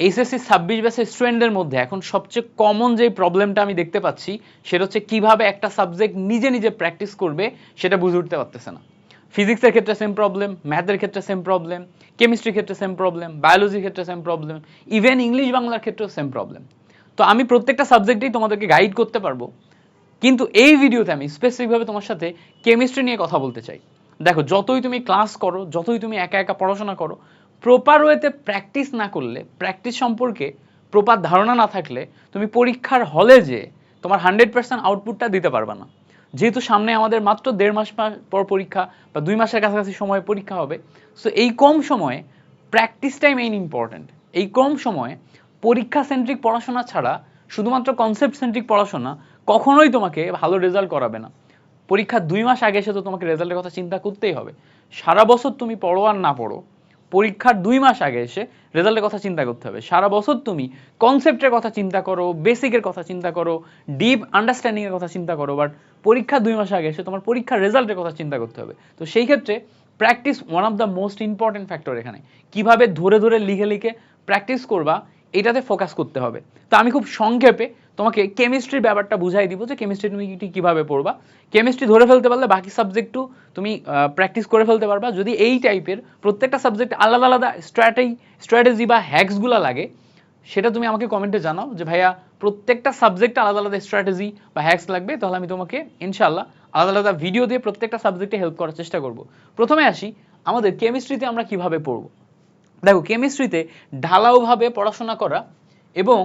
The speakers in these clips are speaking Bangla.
এইচএসসি 26 ব্যাচের স্টুডেন্টদের মধ্যে এখন সবচেয়ে কমন যে প্রবলেমটা আমি দেখতে পাচ্ছি সেটা হচ্ছে কিভাবে একটা সাবজেক্ট নিজে নিজে প্র্যাকটিস করবে সেটা বুঝে উঠতে পারতেছে না। ফিজিক্সের ক্ষেত্রে সেম প্রবলেম, ম্যাথের ক্ষেত্রে সেম প্রবলেম, কেমিস্ট্রির ক্ষেত্রে সেম প্রবলেম, বায়োলজির ক্ষেত্রে সেম প্রবলেম, ইভেন ইংলিশ বাংলার ক্ষেত্রেও সেম প্রবলেম। তো আমি প্রত্যেকটা সাবজেক্টেই তোমাদেরকে গাইড করতে পারবো, কিন্তু এই ভিডিওতে আমি স্পেসিফিকভাবে তোমার সাথে কেমিস্ট্রি নিয়ে কথা বলতে চাই। দেখো, যতই তুমি ক্লাস করো, যতই তুমি একা একা পড়াশোনা করো, প্রপার ওয়েতে প্র্যাকটিস না করলে, প্র্যাকটিস সম্পর্কে প্রপার ধারণা না থাকলে তুমি পরীক্ষার হলে যে তোমার 100% আউটপুটটা দিতে পারবে না। যেহেতু সামনে আমাদের মাত্র 1.5 মাস পর পরীক্ষা বা 2 মাসের কাছাকাছি সময় পরীক্ষা হবে, সো এই কম সময়ে প্র্যাকটিসটাই মেইন ইম্পর্ট্যান্ট। এই কম সময়ে পরীক্ষা সেন্ট্রিক পড়াশোনা ছাড়া শুধুমাত্র কনসেপ্ট সেন্ট্রিক পড়াশোনা কখনোই তোমাকে ভালো রেজাল্ট করাবে না। পরীক্ষার 2 মাস আগে এসে তো তোমাকে রেজাল্টের কথা চিন্তা করতেই হবে। সারা বছর তুমি পড়ো আর না পড়ো, পরীক্ষার 2 মাস আগে এসে রেজাল্টের কথা চিন্তা করতে হবে। সারা বছর তুমি কনসেপ্টের কথা চিন্তা করো, বেসিকের কথা চিন্তা করো, ডিপ আন্ডারস্ট্যান্ডিংয়ের কথা চিন্তা করো, বাট পরীক্ষার 2 মাস আগে এসে তোমার পরীক্ষার রেজাল্টের কথা চিন্তা করতে হবে। তো সেই ক্ষেত্রে practice one of the most important factor. এখানে কিভাবে ধরে ধরে লিখে লিখে প্র্যাকটিস করবা এটাতে ফোকাস করতে হবে। তো আমি খুব সংক্ষেপে তোমাকে কেমিস্ট্রির ব্যাপারটা বুঝাই দিব যে কেমিস্ট্রি তুমি কীভাবে পড়বা। কেমিস্ট্রি ধরে ফেলতে পারলে বাকি সাবজেক্টও তুমি প্র্যাকটিস করে ফেলতে পারবা। যদি এই টাইপের প্রত্যেকটা সাবজেক্ট আলাদা আলাদা স্ট্র্যাটেজি বা হ্যাক্সগুলো লাগে, সেটা তুমি আমাকে কমেন্টে জানাও যে ভাইয়া প্রত্যেকটা সাবজেক্টে আলাদা আলাদা স্ট্র্যাটেজি বা হ্যাক্স লাগবে, তাহলে আমি তোমাকে ইনশাল্লাহ আলাদা আলাদা ভিডিও দিয়ে প্রত্যেকটা সাবজেক্টে হেল্প করার চেষ্টা করব। প্রথমে আসি আমাদের কেমিস্ট্রিতে আমরা কিভাবে পড়ব। দেখো, কেমিস্ট্রিতে ঢালাওভাবে পড়াশোনা করা এবং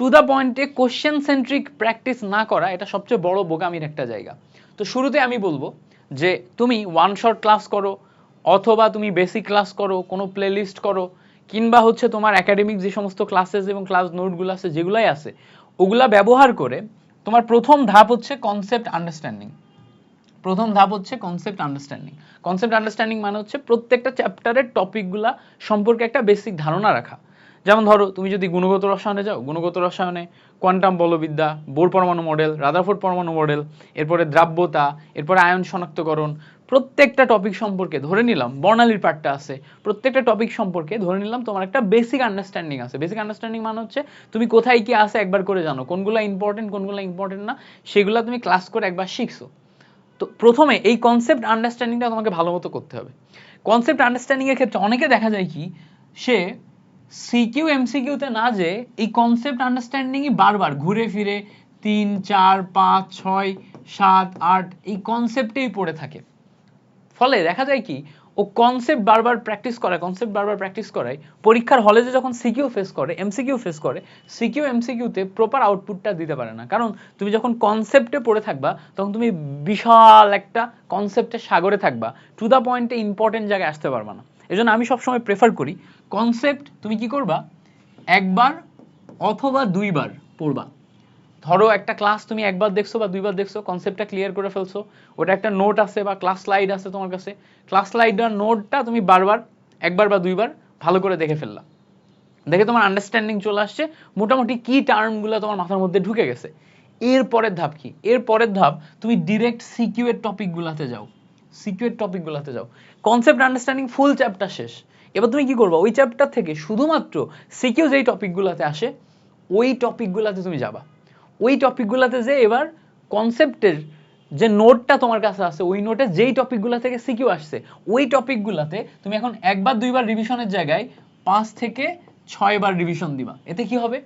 টু দ্য পয়েন্টে কোশ্চেন সেন্ট্রিক প্র্যাকটিস না করা, এটা সবচেয়ে বড় বোকামির একটা জায়গা। তো শুরুতে আমি বলবো যে তুমি ওয়ান শট ক্লাস করো, অথবা তুমি বেসিক ক্লাস করো, কোনো প্লে লিস্ট করো, কিংবা হচ্ছে তোমার একাডেমিক যে সমস্ত ক্লাসেস এবং ক্লাস নোটগুলো আছে যেগুলাই আছে ওগুলা ব্যবহার করে তোমার প্রথম ধাপ হচ্ছে কনসেপ্ট আন্ডারস্ট্যান্ডিং। প্রথম ধাপ হচ্ছে কনসেপ্ট আন্ডারস্ট্যান্ডিং। কনসেপ্ট আন্ডারস্ট্যান্ডিং মানে হচ্ছে প্রত্যেকটা চ্যাপ্টারের টপিকগুলা সম্পর্কে একটা বেসিক ধারণা রাখা। যেমন ধরো, তুমি যদি গুণগত রসায়নে যাও, গুণগত রসায়নে কোয়ান্টাম বলবিদ্যা, বোর পরমাণু মডেল, রাদারফোর্ড পরমাণু মডেল, এরপরে দ্রাব্যতা, এরপরে আয়ন শনাক্তকরণ, প্রত্যেকটা টপিক সম্পর্কে ধরে নিলাম, বর্ণালীর পার্টটা আছে, প্রত্যেকটা টপিক সম্পর্কে ধরে নিলাম তোমার একটা বেসিক আন্ডারস্ট্যান্ডিং আছে। বেসিক আন্ডারস্ট্যান্ডিং মানে হচ্ছে তুমি কোথায় কি আছে একবার করে জানো, কোনগুলো ইম্পর্টেন্ট কোনগুলো ইম্পর্টেন্ট না, সেগুলো তুমি ক্লাস করে একবার শিখছো। তো প্রথমে এই কনসেপ্ট আন্ডারস্ট্যান্ডিংটা তোমাকে ভালো মতো করতে হবে। কনসেপ্ট আন্ডারস্ট্যান্ডিং এর ক্ষেত্রে অনেকে দেখা যায় কি, সে সিকিউ এমসিকিউতে না যে এই কনসেপ্ট আন্ডারস্ট্যান্ডিংই বারবার ঘুরে ফিরে 3 4 5 6 7 8 এই কনসেপ্টেই পড়ে থাকে। ফলে দেখা যায় কি, ও কনসেপ্ট বারবার প্র্যাকটিস করায়, কনসেপ্ট বারবার প্র্যাকটিস করায়, পরীক্ষার হলে যে যখন সিকিউ ফেস করে, এমসিকিউ ফেস করে, সিকিউ এমসিকিউতে প্রপার আউটপুটটা দিতে পারে না। কারণ তুমি যখন কনসেপ্টে পড়ে থাকবা তখন তুমি বিশাল একটা কনসেপ্টের সাগরে থাকবা, টু দ্য পয়েন্টে ইম্পর্টেন্ট জায়গায় আসতে পারবা না। এই জন্য আমি সবসময় প্রেফার করি কনসেপ্ট তুমি কি করবা, একবার অথবা 2বার পড়বা। ধরো একটা ক্লাস তুমি একবার দেখছো বা 2বার দেখছো, কনসেপ্টটা ক্লিয়ার করে ফেলছো, ওটা একটা নোট আছে বা ক্লাস স্লাইড আছে তোমার কাছে, ক্লাস স্লাইড আর নোটটা তুমি বারবার একবার বা 2বার ভালো করে দেখে ফেললা, দেখে তোমার আন্ডারস্ট্যান্ডিং চলে আসছে, মোটামুটি কি টার্মগুলো তোমার মাথার মধ্যে ঢুকে গেছে। এর পরের ধাপ কি, এর পরের ধাপ তুমি ডিরেক্ট সিকিউ এর টপিকগুলোতে যাও, সিকিউ এর টপিকগুলোতে যাও। কনসেপ্ট আন্ডারস্ট্যান্ডিং ফুল চ্যাপ্টার শেষ, এবার তুমি কি করবা, ওই চ্যাপ্টার থেকে শুধুমাত্র সিকিউ যেই টপিকগুলোতে আসে ওই টপিকগুলোতে তুমি যাবা। ওই টপিকগুলোতে যে এবার কনসেপ্টের যে নোটটা তোমার কাছে আছে, ওই নোটে যেই টপিকগুলো থেকে সিকিউ আসছে ওই টপিকগুলোতে তুমি এখন একবার 2বার রিভিশনের জায়গায় 5 থেকে 6বার রিভিশন দিবা। এতে কি হবে,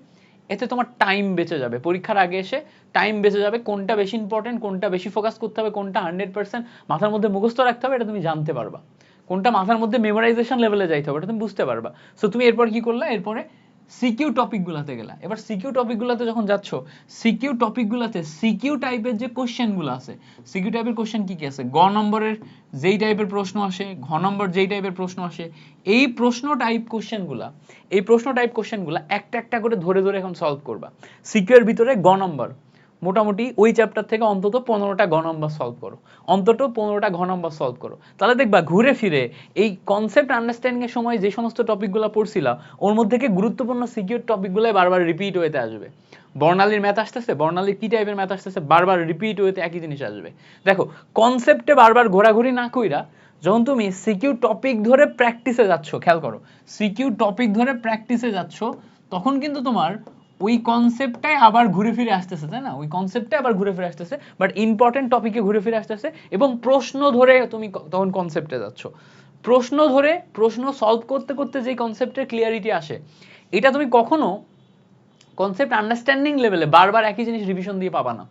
এতে তোমার টাইম বেঁচে যাবে, পরীক্ষার আগে এসে টাইম বেঁচে যাবে, কোনটা বেশি ইম্পর্টেন্ট, কোনটা বেশি ফোকাস করতে হবে, কোনটা 100% মাথার মধ্যে মুখস্থ রাখতে হবে এটা তুমি জানতে পারবা, কোনটা মাথার মধ্যে মেমোরাইজেশন লেভেলে যাইতে হবে এটা তুমি বুঝতে পারবা। সো তুমি এরপর কি করলা, এরপরে সিকিউ টপিকগুলোতে গেলা। এবার সিকিউ টপিকগুলোতে যখন যাচ্ছ, সিকিউ টপিকগুলোতে সিকিউ টাইপের যে কোশ্চেনগুলো আছে, সিকিউ টাইপের কোশ্চেন কি কি আছে, গ নম্বরের যেই টাইপের প্রশ্ন আসে, ঘ নম্বর যেই টাইপের প্রশ্ন আসে, এই প্রশ্ন টাইপ কোশ্চেনগুলা, এই প্রশ্ন টাইপ কোশ্চেনগুলা একটা একটা করে ধরে ধরে এখন সলভ করবা। সিকিউ এর ভিতরে গ নম্বর মোটামুটি ওই চ্যাপ্টার থেকে অন্তত 15টা ঘ নম্বর সলভ করো, অন্তত 15টা ঘ নম্বর সলভ করো, তাহলে দেখবা ঘুরে ফিরে এই কনসেপ্ট আন্ডারস্ট্যান্ডিং এর সময় যে সমস্ত টপিকগুলো পড়ছিলা ওর মধ্যে থেকে গুরুত্বপূর্ণ সিকিউর টপিকগুলো বারবার রিপিট হতে আসবে। বর্ণালীর ম্যাথ আসতেছে, বর্ণালীর কি টাইপের ম্যাথ আসতেছে, বারবার রিপিট হতে একই জিনিস আসবে। দেখো, কনসেপ্টে বারবার ঘোরাঘুরি না কইরা যখন তুমি সিকিউ টপিক ধরে প্র্যাকটিসে যাচ্ছ, খেয়াল করো, সিকিউ টপিক ধরে প্র্যাকটিসে যাচ্ছ, তখন কিন্তু তোমার ওই কনসেপ্টটাই আবার ঘুরে ফিরে আসতেছে, তাই না? ওই কনসেপ্টটাই আবার ঘুরে ফিরে আসতেছে, বাট ইম্পর্টেন্ট টপিকে ঘুরে ফিরে আসতেছে, এবং প্রশ্ন ধরে তুমি তখন কনসেপ্টে যাচ্ছ। প্রশ্ন ধরে প্রশ্ন সলভ করতে করতে যে কনসেপ্টের ক্লিয়ারিটি আসে, এটা তুমি কখনো কনসেপ্ট আন্ডারস্ট্যান্ডিং লেভেলে বারবার একই জিনিস রিভিশন দিয়ে পাবা না।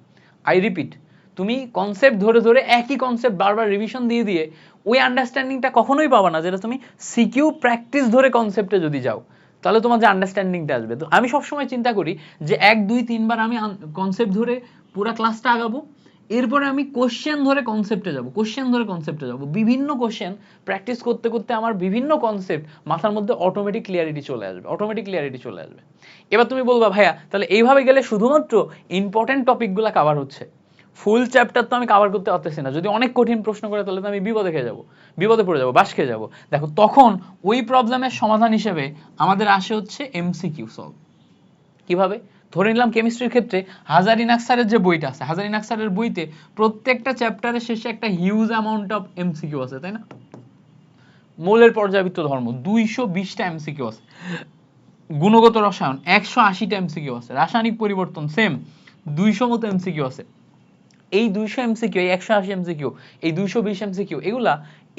আই রিপিট, তুমি কনসেপ্ট ধরে ধরে একই কনসেপ্ট বারবার রিভিশন দিয়ে দিয়ে ওই আন্ডারস্ট্যান্ডিংটা কখনোই পাবা না, যেটা তুমি সিকিউ প্র্যাকটিস ধরে কনসেপ্টে যদি যাও, তাহলে তোমার যে আন্ডারস্ট্যান্ডিংটা আসবে। তো আমি সবসময় চিন্তা করি যে 1 2 3 বার আমি কনসেপ্ট ধরে পুরো ক্লাসটা আগাবো, এরপরে আমি কোশ্চেন ধরে কনসেপ্টে যাব, কোশ্চেন ধরে কনসেপ্টে যাব, বিভিন্ন কোশ্চেন প্র্যাকটিস করতে করতে আমার বিভিন্ন কনসেপ্ট মাথার মধ্যে অটোমেটিক ক্লিয়ারিটি চলে আসবে, অটোমেটিক ক্লিয়ারিটি চলে আসবে। এবার তুমি বলবা ভাইয়া তাহলে এইভাবে গেলে শুধুমাত্র ইম্পর্টেন্ট টপিকগুলো কভার হচ্ছে, ফুল চ্যাপ্টার তো আমি কভার করতে পারতেছি না, যদি অনেক কঠিন প্রশ্ন করে তাহলে তো আমি বিপদে খেয়ে যাবো, বিপদে পড়ে যাবো, বাস খেয়ে যাবো। দেখো তখন ওই প্রবলেমের সমাধান হিসেবে আমাদের আসে হচ্ছে এমসিকিউ সলভ। কিভাবে? ধরে নিলাম কেমিস্ট্রির ক্ষেত্রে হাজারিনাক স্যারের যে বইটা আছে, হাজারিনাক স্যারের বইতে প্রত্যেকটা চ্যাপ্টারের শেষে একটা হিউজ অ্যামাউন্ট অফ এমসিকিউ আছে, তাই না? মৌলের পর্যাবৃত্ত ধর্ম 220টা এমসিকিউ আছে, গুণগত রসায়ন 180টা এমসিকিউ আছে, রাসায়নিক পরিবর্তন সেম 200 মতো এমসিকিউ আছে। এই 200 এমসিকিউ, এই 180 এমসিকিউ, এই 220 এমসিকিউ, এগুলা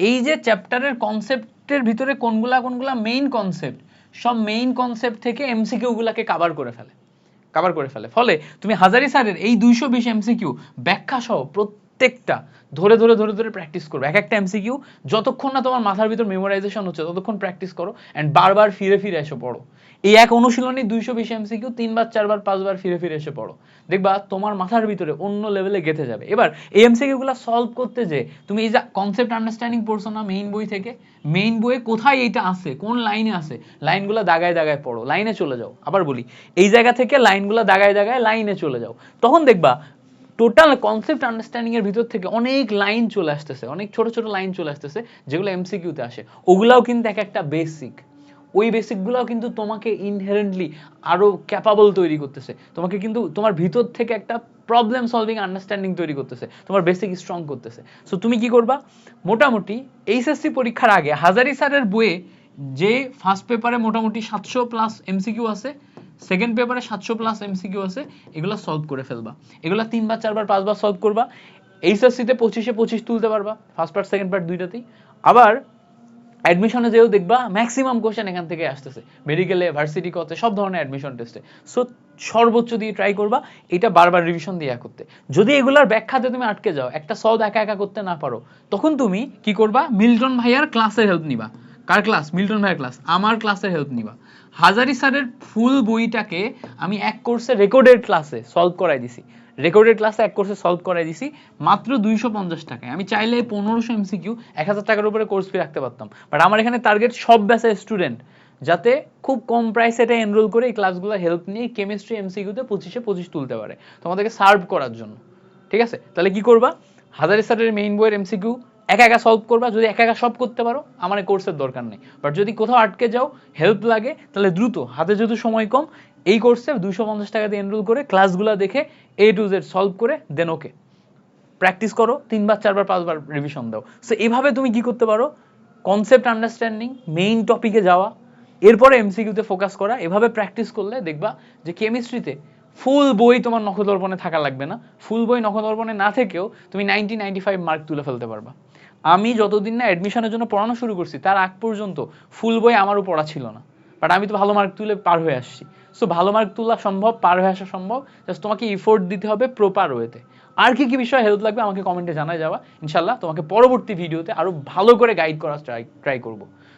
এই যে চ্যাপ্টারের কনসেপ্টের ভিতরে কোনগুলা কোনগুলা মেইন কনসেপ্ট, সব মেইন কনসেপ্ট থেকে এমসিকিউ গুলাকে কভার করে ফেলে, কভার করে ফেলে। ফলে তুমি হাজারি স্যারের এই 220 এমসিকিউ ব্যাখ্যা সহ প্রত্যেকটা ধরে ধরে ধরে ধরে প্র্যাকটিস করবে, এক একটা এমসিকিউ যতক্ষণ না তোমার মাথার ভিতর মেমোরাইজেশন হচ্ছে ততক্ষণ প্র্যাকটিস করো, এন্ড বারবার ফিরে ফিরে এসে পড়ো। এই এক অনুশীলনী 220 এমসিকিউ 3 বার 4 বার 5 বার ফিরে ফিরে এসে পড়ো, দেখবা তোমার মাথার ভিতরে অন্য লেভেলে গেঁথে যাবে। এবার এই এমসিকিউ গুলো সলভ করতে যে তুমি এই যে কনসেপ্ট আন্ডারস্ট্যান্ডিং পড়ছো না মেইন বই থেকে, মেইন বইয়ে কোথায় এইটা আছে, কোন লাইনে আছে, লাইনগুলো দাগায় দাগায় পড়ো, লাইনে চলে যাও। আবার বলি, এই জায়গা থেকে লাইনগুলো দাগায় দাগায় লাইনে চলে যাও, তখন দেখবা টোটাল কনসেপ্ট আন্ডারস্ট্যান্ডিং এর ভিতর থেকে অনেক লাইন চলে আসতেছে, অনেক ছোট ছোট লাইন চলে আসতেছে, যেগুলো এমসিকিউতে আসে। ওগুলাও কিন্তু এক একটা বেসিক, ওই বেসিকগুলোও কিন্তু তোমাকে ইনহেরেন্টলি আরো ক্যাপাবল তৈরি করতেছে, তোমাকে কিন্তু তোমার ভিতর থেকে একটা প্রবলেম সলভিং আন্ডারস্ট্যান্ডিং তৈরি করতেছে, তোমার বেসিক স্ট্রং করতেছে। সো তুমি কি করবা, মোটামুটি এইচএসসি পরীক্ষার আগে হাজারি স্যারের বইয়ে যে ফার্স্ট পেপারে মোটামুটি 700+ এমসিকিউ আছে, সেকেন্ড পেপারে 700+ এমসিকিউ আছে, এগুলো সলভ করে ফেলবা। এগুলো 3 বার 4 বার 5 বার সলভ করবা, এইচএসসিতে 25-এ 25 তুলতে পারবা, ফার্স্ট পার্ট সেকেন্ড পার্ট দুইটাতেই। আবার অ্যাডমিশনে যেও দেখবা ম্যাক্সিমাম কোশ্চেন এখান থেকে আসতেছে, মেডিকেলে, ভার্সিটি কতে, সব ধরনের অ্যাডমিশন টেস্টে। সো সর্বোচ্চ দিয়ে ট্রাই করবা এটা বারবার রিভিশন দিয়ে করতে। যদি এগুলার ব্যাখ্যাতে তুমি আটকে যাও, একটা সলভ একা একা করতে না পারো, তখন তুমি কি করবা, মিল্টন ভাইয়ার ক্লাসের হেল্প নিবা। কার ক্লাস? মিল্টন ভাইয়ার ক্লাস, আমার ক্লাসের হেল্প নিবা। হাজারি স্যারের ফুল বইটাকে আমি এক কোর্সে রেকর্ডেড ক্লাসে সলভ করাই দিছি, রেকর্ডেড ক্লাসে এক কোর্সে সলভ করাই দিছি মাত্র 250 টাকায়। আমি চাইলে 1500 এমসিকিউ 1000 টাকার উপরে কোর্স ফি রাখতে পারতাম, বাট আমার এখানে টার্গেট সব ব্যাচের স্টুডেন্ট যাতে খুব কম প্রাইসে এটা এনরোল করে এই ক্লাসগুলো হেল্প নিয়ে কেমিস্ট্রি এমসিকিউতে 25-এ 25 তুলতে পারে, তোমাদেরকে সার্ভ করার জন্য। ঠিক আছে? তাহলে কি করবা, হাজারি স্যারের মেইন বইয়ের এমসিকিউ একা একা সলভ করবা। যদি একা একা সব করতে পারো আমার এই কোর্সের দরকার নেই, বাট যদি কোথাও আটকে যাও, হেল্প লাগে, তাহলে দ্রুত, হাতে যেহেতু সময় কম, এই কোর্সে 250 টাকা দিয়ে এনরোল করে ক্লাসগুলো দেখে A to Z সলভ করে দেন ওকে প্র্যাকটিস করো, 3 বার 4 বার 5 বার রিভিশন দাও। সো এইভাবে তুমি কি করতে পারো, কনসেপ্ট আন্ডারস্ট্যান্ডিং, মেইন টপিকে যাওয়া, এরপরে এমসিকিউতে ফোকাস করা। এভাবে প্র্যাকটিস করলে দেখবা যে কেমিস্ট্রিতে ফুল বই তোমার নখদর্পণে থাকা লাগবে না, ফুল বই নখদর্পণে না থেকেও তুমি 90-95 মার্ক তুলে ফেলতে পারবা। আমি যতদিন না অ্যাডমিশনের জন্য পড়ানো শুরু করছি তার আগ পর্যন্ত ফুল বই আমারও পড়া ছিল না, বাট আমি তো ভালো মার্ক তুলে পার হয়ে আসছি। সো ভালো মার্ক তোলা সম্ভব, পার হয়ে আসা সম্ভব, জাস্ট তোমাকে এফোর্ট দিতে হবে প্রপার ওয়েতে। আর কি কি বিষয়ে হেল্প লাগবে আমাকে কমেন্টে জানাই যাওয়া, ইনশাল্লাহ তোমাকে পরবর্তী ভিডিওতে আরো ভালো করে গাইড করার ট্রাই করব।